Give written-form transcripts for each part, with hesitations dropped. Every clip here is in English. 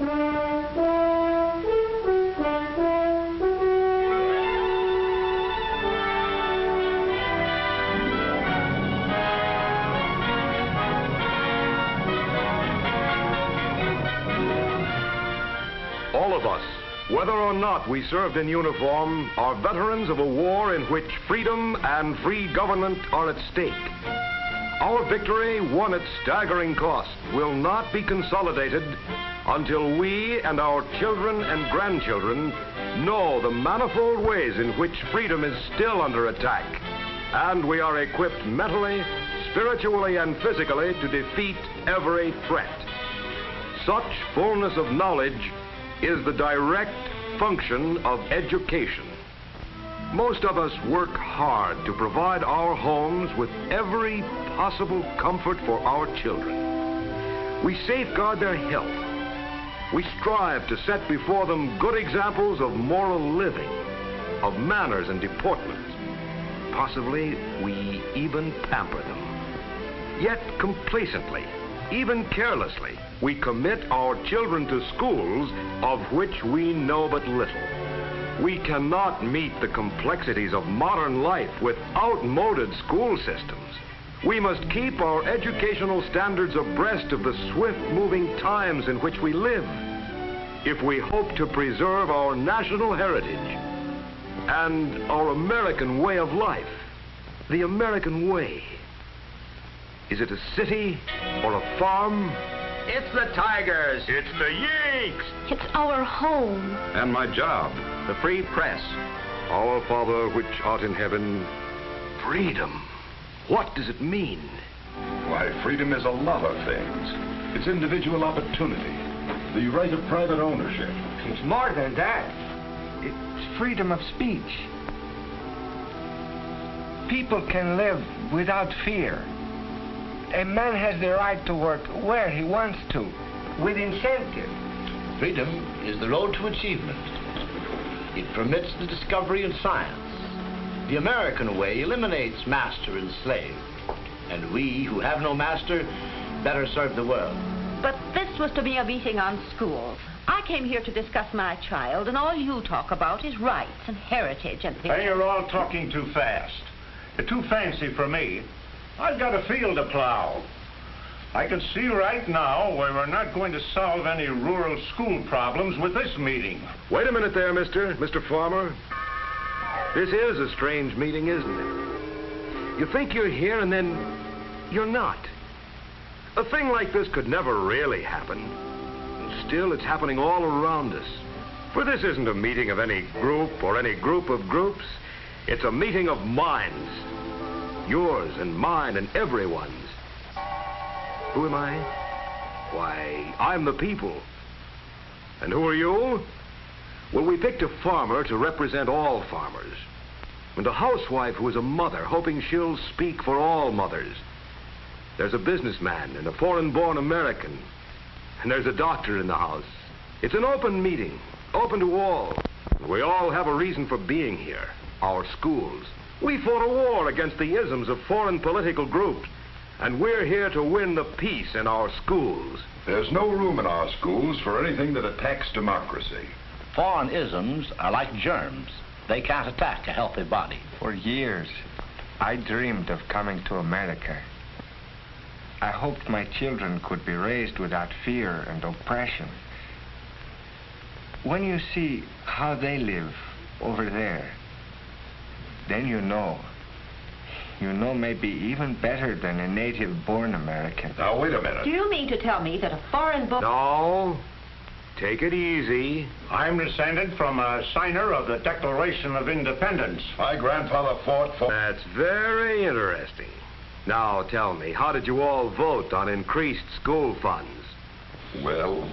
All of us, whether or not we served in uniform, are veterans of a war in which freedom and free government are at stake. Our victory, won at staggering cost, will not be consolidated until we and our children and grandchildren know the manifold ways in which freedom is still under attack, and we are equipped mentally, spiritually, and physically to defeat every threat. Such fullness of knowledge is the direct function of education. Most of us work hard to provide our homes with every possible comfort for our children. We safeguard their health. We strive to set before them good examples of moral living, of manners and deportment. Possibly, we even pamper them. Yet complacently, even carelessly, we commit our children to schools of which we know but little. We cannot meet the complexities of modern life with outmoded school systems. We must keep our educational standards abreast of the swift-moving times in which we live, if we hope to preserve our national heritage and our American way of life. The American way. Is it a city or a farm? It's the Tigers. It's the Yanks. It's our home. And my job. The free press. Our Father which art in heaven. Freedom. What does it mean? Why, freedom is a lot of things. It's individual opportunity, the right of private ownership. It's more than that. It's freedom of speech. People can live without fear. A man has the right to work where he wants to, with incentive. Freedom is the road to achievement. It permits the discovery of science. The American way eliminates master and slave. And we, who have no master, better serve the world. But this was to be a meeting on schools. I came here to discuss my child, and all you talk about is rights and heritage and... Hey, you're all talking too fast. You're too fancy for me. I've got a field to plow. I can see right now where we're not going to solve any rural school problems with this meeting. Wait a minute there, Mr. Farmer. This is a strange meeting, isn't it? You think you're here and then you're not. A thing like this could never really happen. And still, it's happening all around us. For this isn't a meeting of any group or any group of groups. It's a meeting of minds. Yours and mine and everyone's. Who am I? Why, I'm the people. And who are you? Well, we picked a farmer to represent all farmers. And a housewife who is a mother, hoping she'll speak for all mothers. There's a businessman and a foreign-born American. And there's a doctor in the house. It's an open meeting, open to all. We all have a reason for being here, our schools. We fought a war against the isms of foreign political groups, and we're here to win the peace in our schools. There's no room in our schools for anything that attacks democracy. Foreign isms are like germs. They can't attack a healthy body. For years, I dreamed of coming to America. I hoped my children could be raised without fear and oppression. When you see how they live over there, then you know maybe even better than a native-born American. Now, wait a minute. Do you mean to tell me that a foreign-born... No. Take it easy. I'm descended from a signer of the Declaration of Independence. My grandfather fought for... That's very interesting. Now, tell me, how did you all vote on increased school funds? Well,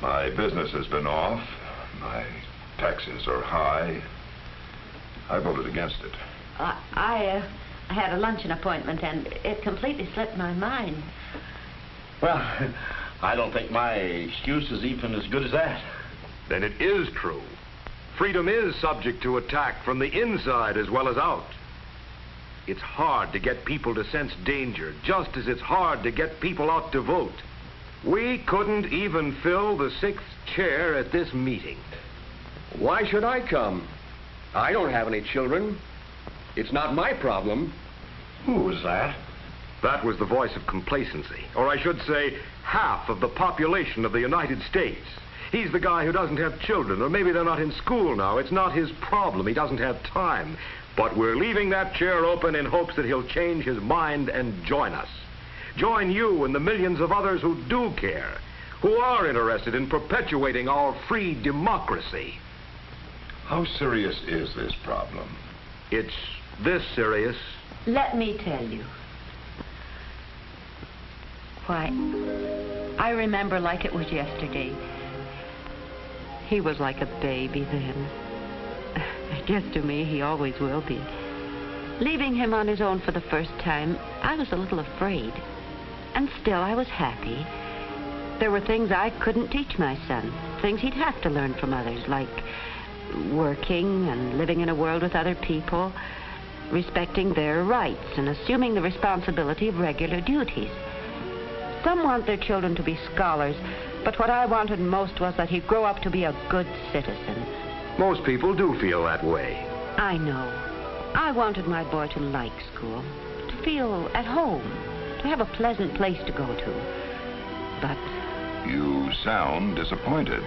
my business has been off. My taxes are high. I voted against it. I had a luncheon appointment, and it completely slipped my mind. Well, I don't think my excuse is even as good as that. Then it is true. Freedom is subject to attack from the inside as well as out. It's hard to get people to sense danger, just as it's hard to get people out to vote. We couldn't even fill the 6th chair at this meeting. Why should I come? I don't have any children. It's not my problem. Who was that? That was the voice of complacency, or I should say, half of the population of the United States. He's the guy who doesn't have children, or maybe they're not in school now. It's not his problem. He doesn't have time. But we're leaving that chair open in hopes that he'll change his mind and join us. Join you and the millions of others who do care, who are interested in perpetuating our free democracy. How serious is this problem? It's this serious. Let me tell you. Why, I remember like it was yesterday. He was like a baby then. I guess to me he always will be. Leaving him on his own for the first time, I was a little afraid. And still I was happy. There were things I couldn't teach my son, things he'd have to learn from others, like working and living in a world with other people, respecting their rights and assuming the responsibility of regular duties. Some want their children to be scholars, but what I wanted most was that he'd grow up to be a good citizen. Most people do feel that way. I know. I wanted my boy to like school, to feel at home, to have a pleasant place to go to. But You sound disappointed.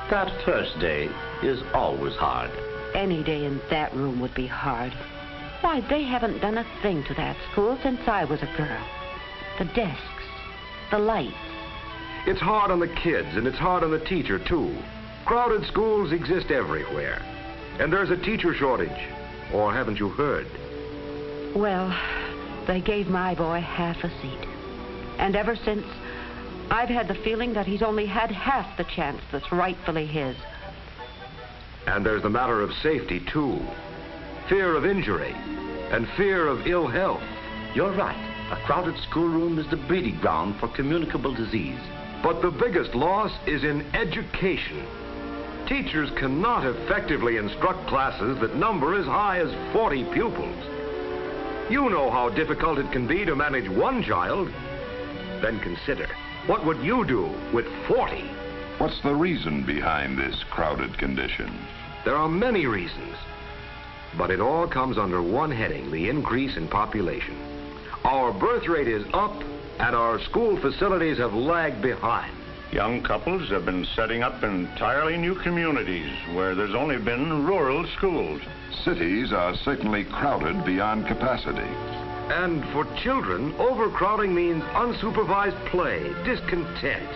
That first day is always hard. any day in that room would be hard. Why, they haven't done a thing to that school since I was a girl. The desks, the lights. It's hard on the kids, and it's hard on the teacher, too. Crowded schools exist everywhere. And there's a teacher shortage. Or haven't you heard? Well, they gave my boy half a seat. And ever since, I've had the feeling that he's only had half the chance that's rightfully his. And there's the matter of safety, too. Fear of injury and fear of ill health. You're right. A crowded schoolroom is the breeding ground for communicable disease. But the biggest loss is in education. Teachers cannot effectively instruct classes that number as high as 40 pupils. You know how difficult it can be to manage one child. Then consider, what would you do with 40? What's the reason behind this crowded condition? There are many reasons. But it all comes under one heading, the increase in population. Our birth rate is up, and our school facilities have lagged behind. Young couples have been setting up entirely new communities where there's only been rural schools. Cities are certainly crowded beyond capacity. And for children, overcrowding means unsupervised play, discontent,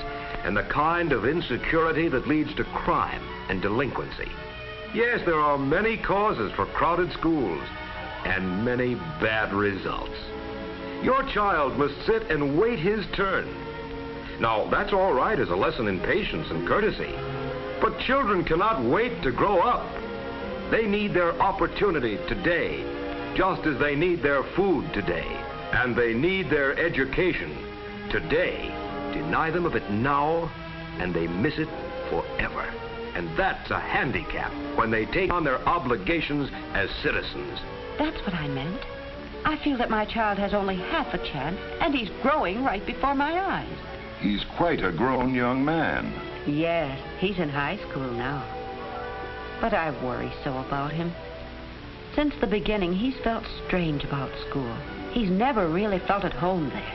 and the kind of insecurity that leads to crime and delinquency. Yes, there are many causes for crowded schools and many bad results. Your child must sit and wait his turn. Now, that's all right as a lesson in patience and courtesy. But children cannot wait to grow up. They need their opportunity today, just as they need their food today. And they need their education today. Deny them of it now, and they miss it forever. And that's a handicap when they take on their obligations as citizens. That's what I meant. I feel that my child has only half a chance, and he's growing right before my eyes. He's quite a grown young man. Yes, he's in high school now. But I worry so about him. Since the beginning, he's felt strange about school. He's never really felt at home there.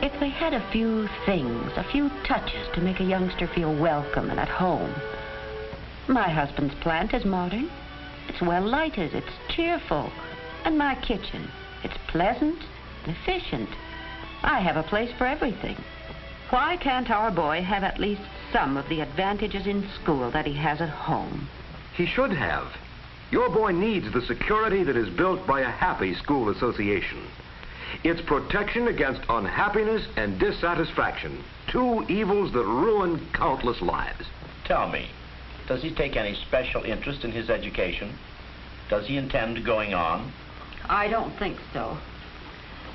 If they had a few things, a few touches to make a youngster feel welcome and at home. My husband's plant is modern. It's well lighted, it's cheerful. And my kitchen, it's pleasant and efficient. I have a place for everything. Why can't our boy have at least some of the advantages in school that he has at home? He should have. Your boy needs the security that is built by a happy school association. It's protection against unhappiness and dissatisfaction, two evils that ruin countless lives. Tell me, does he take any special interest in his education? Does he intend going on? I don't think so.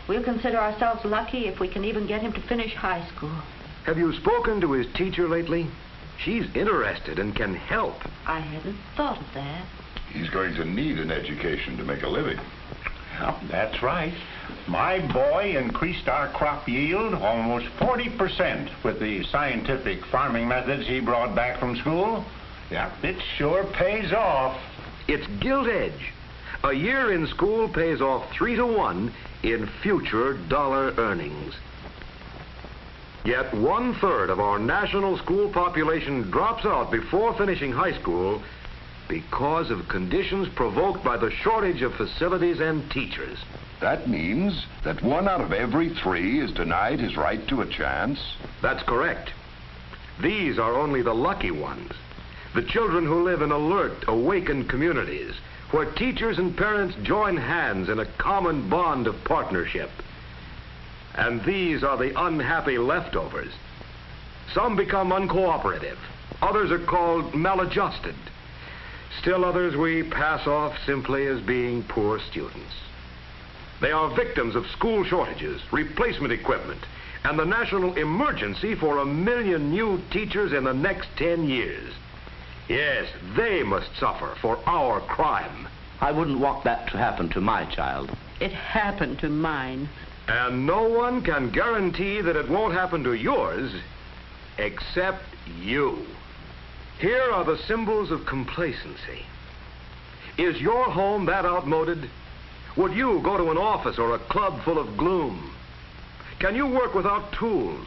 We'll consider ourselves lucky if we can even get him to finish high school. Have you spoken to his teacher lately? She's interested and can help. I hadn't thought of that. He's going to need an education to make a living. Well, that's right. My boy increased our crop yield almost 40% with the scientific farming methods he brought back from school. Yeah, it sure pays off. It's gilt edge. A year in school pays off 3 to 1 in future dollar earnings. Yet 1/3 of our national school population drops out before finishing high school because of conditions provoked by the shortage of facilities and teachers. That means that 1 out of every 3 is denied his right to a chance? That's correct. These are only the lucky ones. The children who live in alert, awakened communities, where teachers and parents join hands in a common bond of partnership. And these are the unhappy leftovers. Some become uncooperative. Others are called maladjusted. Still others we pass off simply as being poor students. They are victims of school shortages, replacement equipment, and the national emergency for 1 million new teachers in the next 10 years. Yes, they must suffer for our crime. I wouldn't want that to happen to my child. It happened to mine. And no one can guarantee that it won't happen to yours except you. Here are the symbols of complacency. Is your home that outmoded? Would you go to an office or a club full of gloom? Can you work without tools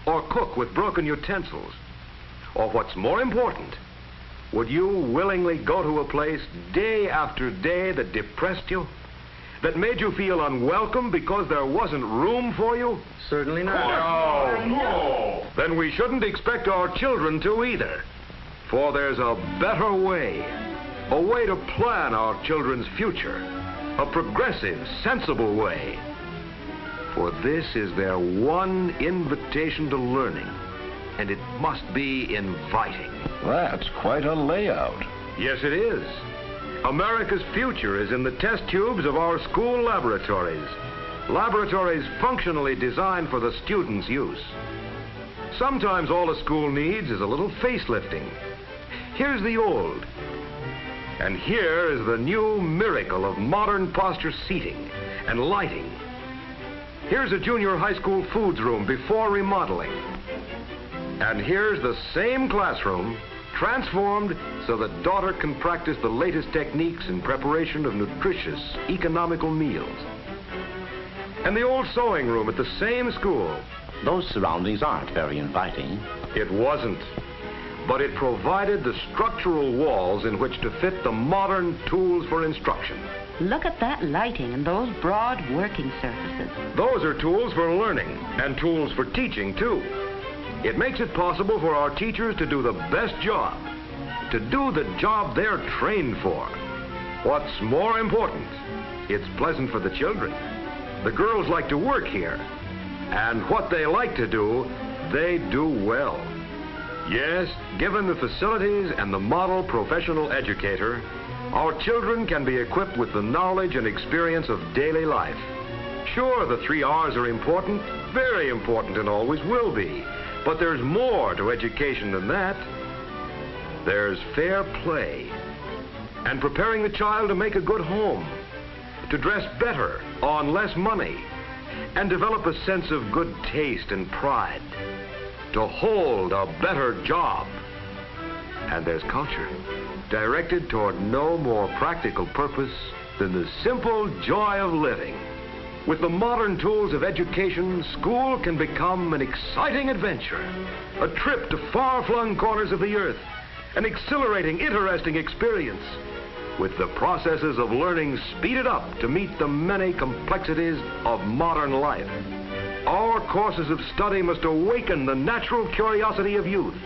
or cook with broken utensils? Or what's more important, would you willingly go to a place day after day that depressed you? That made you feel unwelcome because there wasn't room for you? Certainly not. No. Then we shouldn't expect our children to either. For there's a better way. A way to plan our children's future. A progressive, sensible way. For this is their one invitation to learning. And it must be inviting. That's quite a layout. Yes, it is. America's future is in the test tubes of our school laboratories. Laboratories functionally designed for the student's use. Sometimes all a school needs is a little facelifting. Here's the old. And here is the new miracle of modern posture seating and lighting. Here's a junior high school foods room before remodeling. And here's the same classroom transformed so that daughter can practice the latest techniques in preparation of nutritious, economical meals. And the old sewing room at the same school. Those surroundings aren't very inviting. It wasn't. But it provided the structural walls in which to fit the modern tools for instruction. Look at that lighting and those broad working surfaces. Those are tools for learning and tools for teaching, too. It makes it possible for our teachers to do the best job, to do the job they're trained for. What's more important, it's pleasant for the children. The girls like to work here, and what they like to do, they do well. Yes, given the facilities and the model professional educator, our children can be equipped with the knowledge and experience of daily life. Sure, the 3 R's are important, very important, and always will be. But there's more to education than that. There's fair play and preparing the child to make a good home, to dress better on less money, and develop a sense of good taste and pride, to hold a better job. And there's culture, directed toward no more practical purpose than the simple joy of living. With the modern tools of education, school can become an exciting adventure, a trip to far-flung corners of the earth, an exhilarating, interesting experience, with the processes of learning speeded up to meet the many complexities of modern life. Our courses of study must awaken the natural curiosity of youth,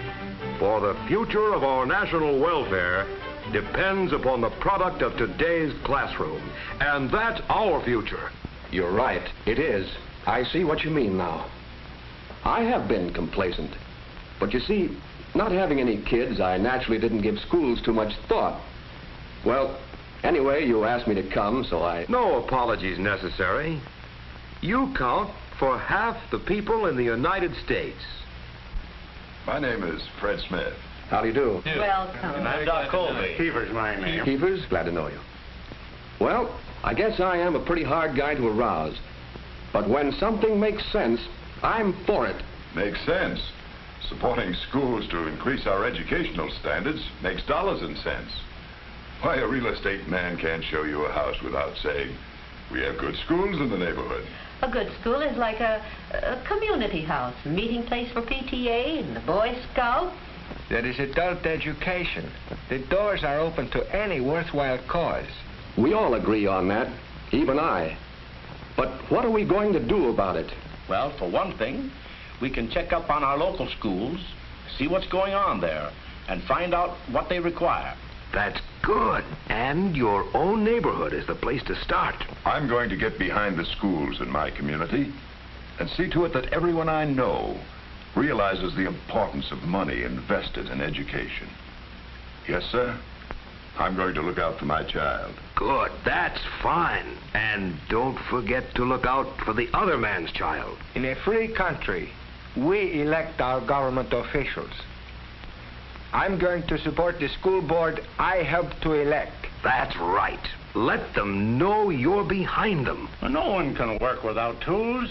for the future of our national welfare depends upon the product of today's classroom, and that's our future. You're right. It is. I see what you mean now. I have been complacent. But you see, not having any kids, I naturally didn't give schools too much thought. Well, anyway, you asked me to come, so I... No apologies necessary. You count for half the people in the United States. My name is Fred Smith. How do you do? Welcome. I'm Doc Colby. Keefer's my name. Keepers, glad to know you. Well, I guess I am a pretty hard guy to arouse. But when something makes sense, I'm for it. Makes sense. Supporting schools to increase our educational standards makes dollars and cents. Why, a real estate man can't show you a house without saying, we have good schools in the neighborhood. A good school is like a community house, a meeting place for PTA and the Boy Scouts. There is adult education. The doors are open to any worthwhile cause. We all agree on that, even I. But what are we going to do about it? Well, for one thing, we can check up on our local schools, see what's going on there, and find out what they require. That's good. And your own neighborhood is the place to start. I'm going to get behind the schools in my community and see to it that everyone I know realizes the importance of money invested in education. Yes, sir. I'm going to look out for my child. Good. That's fine. And don't forget to look out for the other man's child. In a free country, we elect our government officials. I'm going to support the school board I helped to elect. That's right. Let them know you're behind them. No one can work without tools.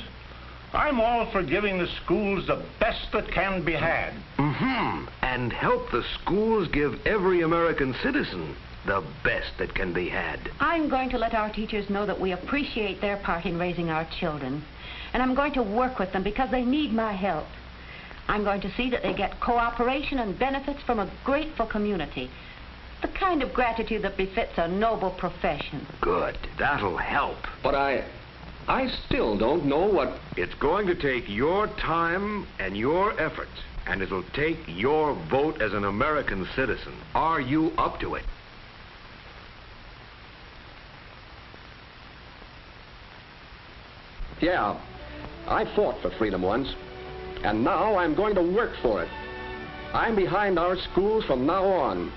I'm all for giving the schools the best that can be had. Mm-hmm. And help the schools give every American citizen the best that can be had. I'm going to let our teachers know that we appreciate their part in raising our children. And I'm going to work with them because they need my help. I'm going to see that they get cooperation and benefits from a grateful community. The kind of gratitude that befits a noble profession. Good. That'll help. But I still don't know what... It's going to take your time and your effort, and it'll take your vote as an American citizen. Are you up to it? Yeah, I fought for freedom once, and now I'm going to work for it. I'm behind our schools from now on,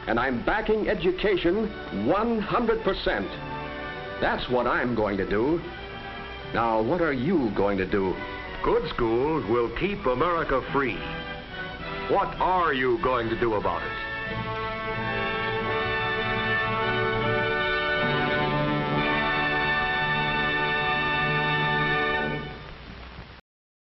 and I'm backing education 100%. That's what I'm going to do. Now, what are you going to do? Good schools will keep America free. What are you going to do about it?